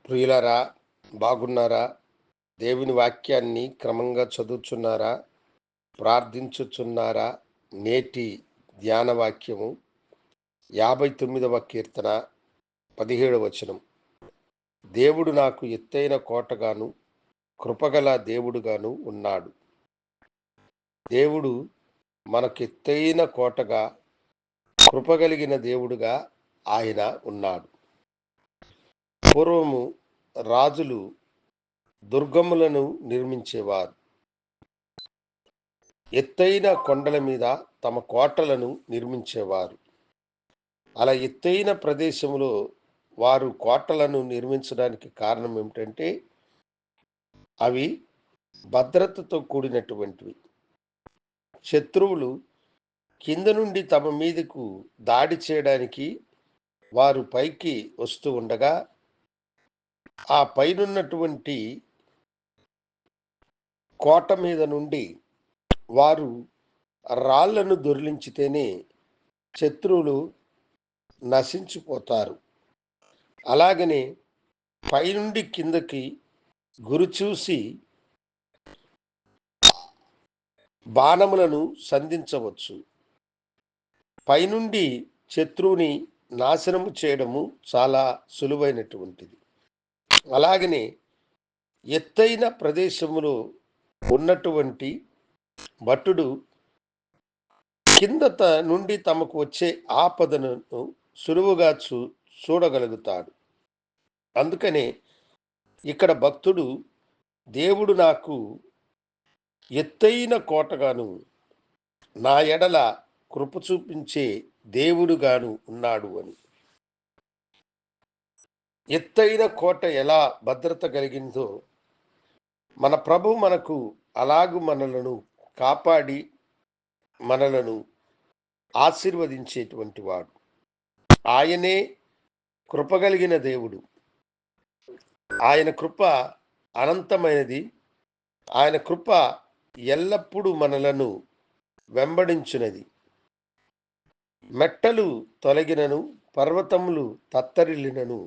ప్రియులారా, బాగున్నారా? దేవుని వాక్యాన్ని క్రమంగా చదువుచున్నారా? ప్రార్థించుచున్నారా? నేటి ధ్యాన వాక్యము 59వ కీర్తన 17వ వచనం. దేవుడు నాకు ఎత్తైన కోటగాను కృపగల దేవుడుగాను ఉన్నాడు. దేవుడు మనకు ఎత్తైన కోటగా, కృపగలిగిన దేవుడుగా ఆయన ఉన్నాడు. పూర్వము రాజులు దుర్గములను నిర్మించేవారు. ఎత్తైన కొండల మీద తమ కోటలను నిర్మించేవారు. అలా ఎత్తైన ప్రదేశంలో వారు కోటలను నిర్మించడానికి కారణం ఏమిటంటే, అవి భద్రతతో కూడినటువంటివి. శత్రువులు కింద నుండి తమ మీదకు దాడి చేయడానికి వారు పైకి వస్తూ ఉండగా, ఆ పైనున్నటువంటి కోట మీద నుండి వారు రాళ్లను దొర్లించితేనే శత్రువులు నశించిపోతారు. అలాగనే పైనుండి కిందకి గురి చూసి బాణములను సంధించవచ్చు. పైనుండి శత్రువుని నాశనము చేయడము చాలా సులువైనటువంటిది. అలాగనే ఎత్తైన ప్రదేశములో ఉన్నటువంటి భటుడు కింద నుండి తమకు వచ్చే ఆపదను సులువుగా చూడగలుగుతాడు. అందుకనే ఇక్కడ భక్తుడు, దేవుడు నాకు ఎత్తైన కోటగాను, నా ఎడల కృప చూపించే దేవుడుగాను ఉన్నాడు అని. ఎత్తైన కోట ఎలా భద్రత కలిగిందో, మన ప్రభు మనకు అలాగు మనలను కాపాడి మనలను ఆశీర్వదించేటువంటి వాడు. ఆయనే కృపగలిగిన దేవుడు. ఆయన కృప అనంతమైనది. ఆయన కృప ఎల్లప్పుడూ మనలను వెంబడించున్నది. మెట్టలు తొలగినను, పర్వతములు తత్తరిల్లినను,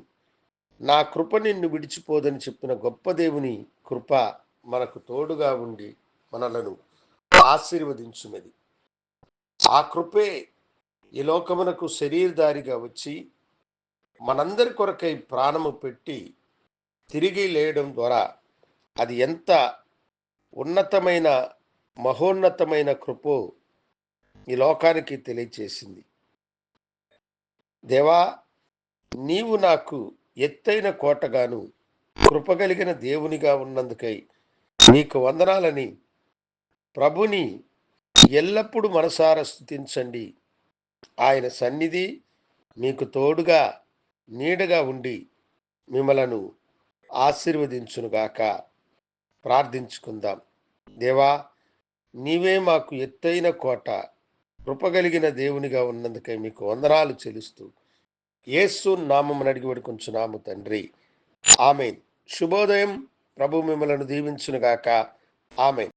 నా కృప నిన్ను విడిచిపోదని చెప్పిన గొప్ప దేవుని కృప మనకు తోడుగా ఉండి మనలను ఆశీర్వదించున్నది. ఆ కృపే ఈ లోకమునకు శరీరధారిగా వచ్చి మనందరి కొరకై ప్రాణము పెట్టి తిరిగి లేయడం ద్వారా అది ఎంత ఉన్నతమైన, మహోన్నతమైన కృపో ఈ లోకానికి తెలియచేసింది. దేవా, నీవు నాకు ఎత్తైన కోటగాను కృపగలిగిన దేవునిగా ఉన్నందుకై నీకు వందనాలని ప్రభుని ఎల్లప్పుడూ మనసారా స్తుతించండి. ఆయన సన్నిధి మీకు తోడుగా నీడగా ఉండి మిమ్మలను ఆశీర్వదించునుగాక. ప్రార్థించుకుందాం. దేవా, నీవే మాకు ఎత్తైన కోట, కృపగలిగిన దేవునిగా ఉన్నందుకై మీకు వందనాలు చెల్లిస్తూ యేసు నామమున అడిగి వేడుకొంచున్నాము తండ్రి. ఆమేన్. శుభోదయం. ప్రభు మిమ్మలను దీవించునుగాక. ఆమేన్.